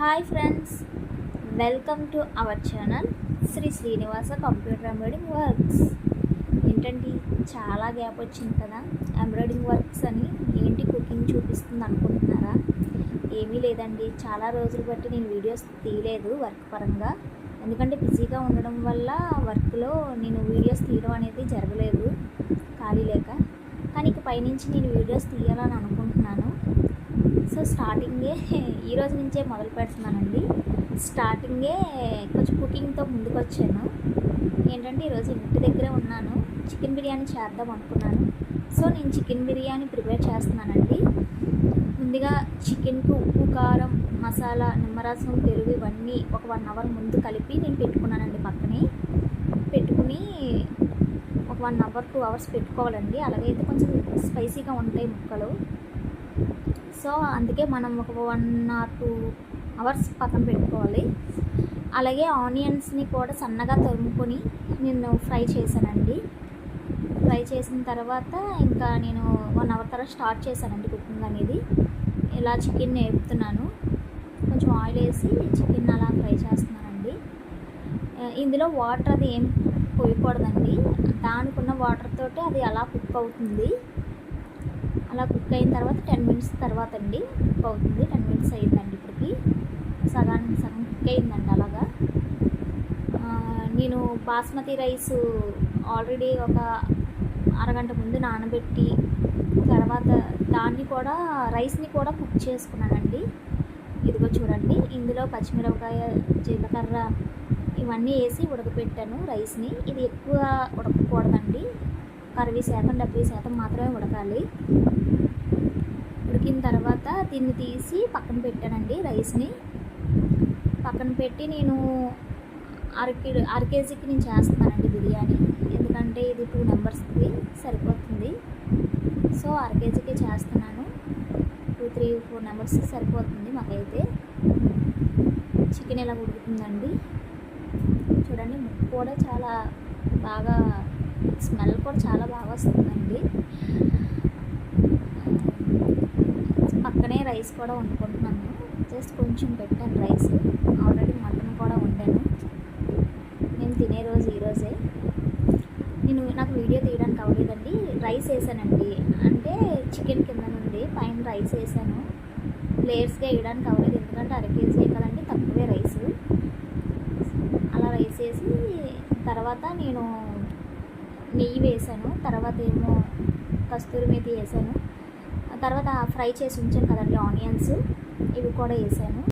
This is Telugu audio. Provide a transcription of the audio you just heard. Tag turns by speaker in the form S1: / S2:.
S1: Hi friends, welcome to our channel Shri Srinivasa computer embroidering works. ఏంటండి చాలా గ్యాప్ వచ్చింది కదా ఎంబ్రాయిడింగ్ వర్క్స్ అని. ఏంటి కుకింగ్ చూపిస్తుంది అనుకుంటున్నారా? ఏమీ లేదండి, చాలా రోజులు బట్టి నేను వీడియోస్ తీయలేదు వర్క్ పరంగా. ఎందుకంటే బిజీగా ఉండడం వల్ల వర్క్లో నేను వీడియోస్ తీయడం అనేది జరగలేదు, ఖాళీ లేక. కానీ ఇక పైనుంచి నేను వీడియోస్ తీయాలని అనుకుంటున్నాను. సో స్టార్టింగే ఈరోజు నుంచే మొదలు పెడుతున్నానండి. స్టార్టింగే కొంచెం కుకింగ్తో ముందుకు వచ్చాను. ఏంటంటే ఈరోజు ఇంటి దగ్గరే ఉన్నాను, చికెన్ బిర్యానీ చేద్దాం అనుకున్నాను. సో నేను చికెన్ బిర్యానీ ప్రిపేర్ చేస్తున్నానండి. ముందుగా చికెన్కి ఉప్పు, కారం, మసాలా, నిమ్మరసం, పెరుగు ఇవన్నీ ఒక 1 అవర్ ముందు కలిపి నేను పెట్టుకున్నానండి. పక్కనే పెట్టుకుని ఒక 1 అవర్ 2 అవర్స్ పెట్టుకోవాలండి. అలాగైతే కొంచెం స్పైసీగా ఉంటాయి ముక్కలు. సో అందుకే మనం ఒక 1 or 2 అవర్స్ పక్కన పెట్టుకోవాలి. అలాగే ఆనియన్స్ని కూడా సన్నగా తరుముకొని నేను ఫ్రై చేశానండి. ఫ్రై చేసిన తర్వాత ఇంకా నేను 1 అవర్ తర్వాత స్టార్ట్ చేశానండి కుకింగ్ అనేది. ఇలా చికెన్ వేపుతున్నాను, కొంచెం ఆయిల్ వేసి చికెన్ అలా ఫ్రై చేస్తున్నానండి. ఇందులో వాటర్ అది ఏం పోయకూడదండి, దానికున్న వాటర్ తోటి అది అలా కుక్ అవుతుంది. అలా కుక్ అయిన తర్వాత 10 మినిట్స్ తర్వాత అండి కుక్ అవుతుంది. 10 మినిట్స్ అయిందండి, ఇప్పటికి సగం కుక్ అయిందండి. అలాగా నేను బాస్మతి రైస్ ఆల్రెడీ ఒక అరగంట ముందు నానబెట్టి తర్వాత దాన్ని కూడా రైస్ని కూడా కుక్ చేసుకున్నానండి. ఇదిగో చూడండి, ఇందులో పచ్చిమిరపకాయ, జీలకర్ర ఇవన్నీ వేసి ఉడకపెట్టాను రైస్ని. ఇది ఎక్కువ ఉడకకూడదండి, 60% 70% మాత్రమే ఉడకాలి. ఉడికిన తర్వాత దీన్ని తీసి పక్కన పెట్టానండి. రైస్ని పక్కన పెట్టి నేను అర కేజీకి నేను చేస్తున్నానండి బిర్యానీ. ఎందుకంటే ఇది 2 మెంబర్స్కి సరిపోతుంది. సో అర కేజీకి చేస్తున్నాను. 2, 3, 4 మెంబర్స్కి సరిపోతుంది మాకైతే. చికెన్ ఇలా ఉడుకుతుందండి. చూడండి, ముక్క కూడా చాలా బాగా, స్మెల్ కూడా చాలా బాగా వస్తుందండి. పక్కనే రైస్ కూడా వండుకుంటున్నాను. జస్ట్ కొంచెం పెట్టాను రైస్. ఆల్రెడీ మటన్ కూడా వండాను. నేను తినే రోజు ఈరోజే. నాకు వీడియో తీయడానికి అవ్వలేదండి. రైస్ వేసానండి, అంటే చికెన్ కింద నుండి పైన రైస్ వేసాను. లేయర్స్గా వేయడానికి అవ్వలేదు, ఎందుకంటే అర కేజీ కదండి, తక్కువే రైస్. అలా రైస్ వేసి తర్వాత నేను నెయ్యి వేసాను. తర్వాత ఏమో కస్తూరి మేతి వేసాను. తర్వాత ఫ్రై చేసి ఉంచాను కదండి ఆనియన్స్, ఇవి కూడా వేసాను.